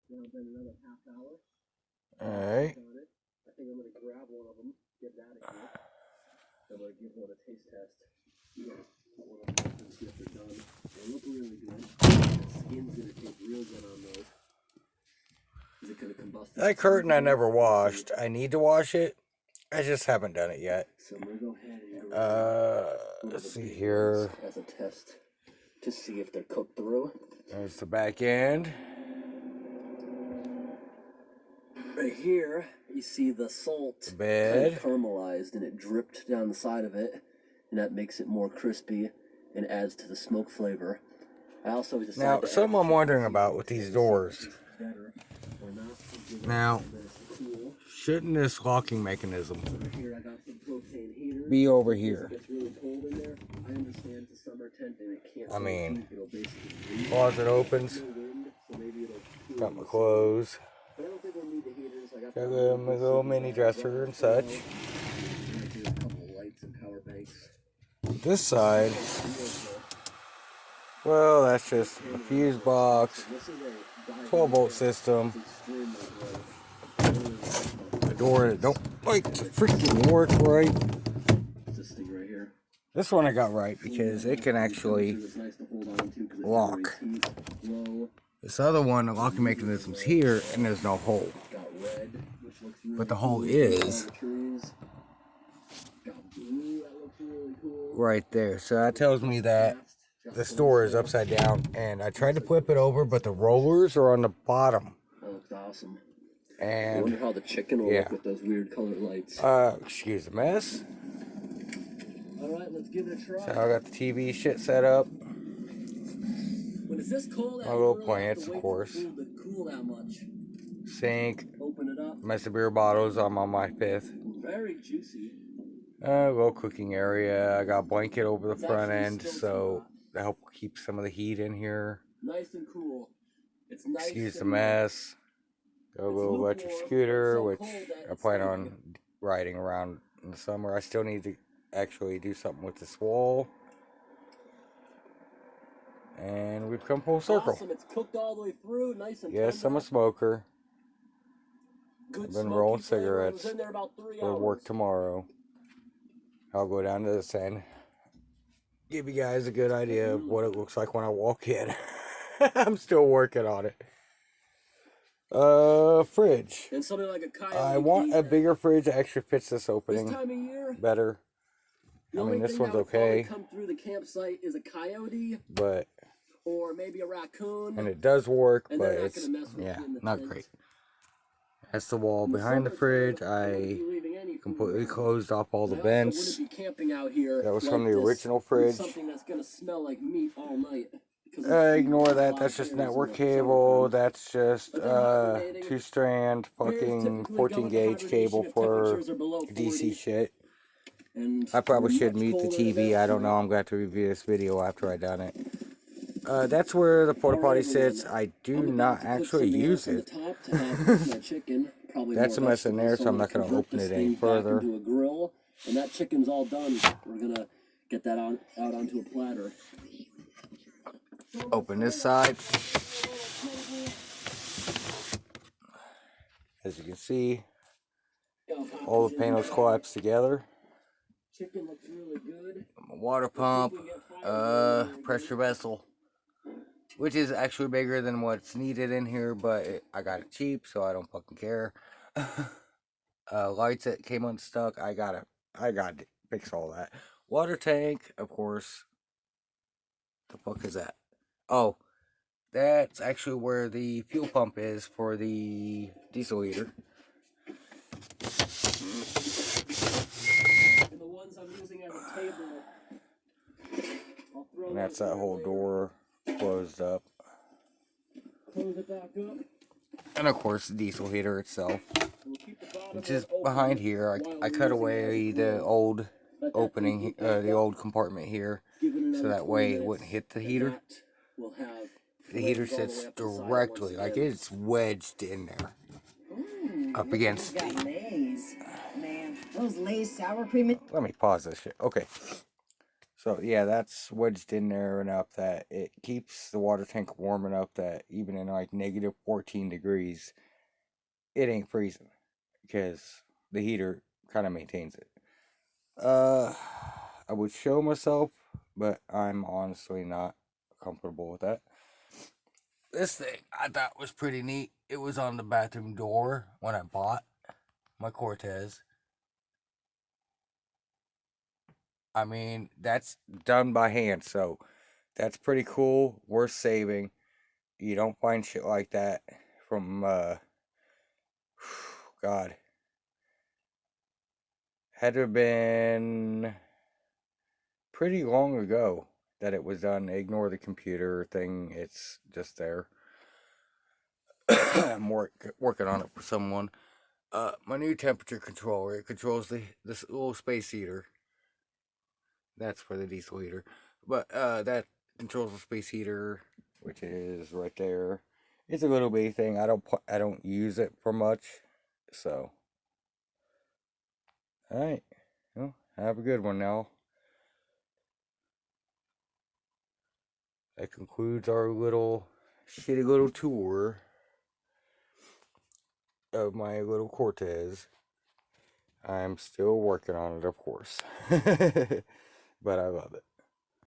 Now been another half hour. Alright. I think I'm gonna grab one of them, get that in here. I'm gonna give one a taste test. Put one of them and see if they're done. They look really good. The skin's gonna taste real good on those. Is it gonna combust? That curtain I never washed. I need to wash it. I just haven't done it yet. So I'm gonna go ahead and let's see here. as a test to see if they're cooked through. There's the back end. Right here, you see the salt The bed. kind of caramelized, and it dripped down the side of it, and that makes it more crispy and adds to the smoke flavor. I also decided now, something I'm wondering about with these doors. Now, shouldn't this locking mechanism be over here? I mean, closet opens. Got my clothes. Got a little mini dresser and such. This side, well, that's just a fuse box, 12-volt system. The door that don't like to freaking work right. This one I got right because it can actually lock. This other one, the locking mechanism's here and there's no hole. But the hole is right there. So that tells me that this door is upside down. And I tried to flip it over, but the rollers are on the bottom. That looks awesome. And I wonder how the chicken will look with those weird colored lights. Excuse the mess. Alright, let's give it a try. So I got the TV shit set up. When it's this cold, my little plants, of course. Cool that much. Sink. Open it up. Mess of beer bottles. I'm on my 5th. Very juicy. Little cooking area. I got a blanket over the front end, so to help keep some of the heat in here. Nice and cool. It's nice. Excuse the mess. Got a little electric scooter, which I plan on riding around in the summer. I still need to actually do something with this wall. And we've come full circle. Awesome. It's cooked all the way through, nice and yes, tender. I'm a smoker. Good I've been rolling flavor. cigarettes. For work tomorrow. I'll go down to this end. Give you guys a good idea of what it looks like when I walk in. I'm still working on it. Fridge. And something like a coyote. I want a bigger fridge that actually fits this opening this time of year, better. I mean, this one's okay. Come through the campsite is a coyote, but or maybe a raccoon. And it does work, but it's not great. That's the wall behind the fridge. I completely closed off all the vents. That was from the original fridge. Something that's gonna smell like meat all night. Ignore that. That's just network cable. That's just 2-strand fucking 14 gauge cable for DC shit. I probably should mute the TV. I don't know. I'm going to have to review this video after I done it. That's where the porta potty sits. I do not actually use it. That's a mess in there, so I'm not going to open it any further. And that chicken's all done. We're going to get that out onto a platter. Open this side. As you can see, all the panels collapse together. Chicken looks really good. Water pump, pressure vessel, which is actually bigger than what's needed in here, but I got it cheap, so I don't fucking care. Lights that came unstuck, I got to fix all that. Water tank, of course. The fuck is that? Oh, that's actually where the fuel pump is for the diesel heater. And the ones I'm using as a table. And that's that whole door closed up. Close it back up. And of course the diesel heater itself, which is behind here. I cut away the old opening, the old compartment here, so that way it wouldn't hit the heater. The heater sits directly, like it's wedged in there, up against the... Lay's. Man, those Lay's sour cream... Let me pause this shit. Okay. So yeah, that's wedged in there enough that it keeps the water tank warm enough that even in like negative 14 degrees, it ain't freezing because the heater kind of maintains it. I would show myself, but I'm honestly not comfortable with that. This thing I thought was pretty neat. It was on the bathroom door when I bought my Cortez. I mean, that's done by hand, so that's pretty cool. Worth saving. You don't find shit like that from, God. Had to have been pretty long ago that it was done. Ignore the computer thing, it's just there. I'm working on it for someone. My new temperature controller, it controls this little space heater. That's for the diesel heater. But that controls the space heater, which is right there. It's a little bitty thing. I don't use it for much. So, all right. Well, have a good one now. That concludes our little shitty little tour of my little Cortez. I'm still working on it, of course. But I love it.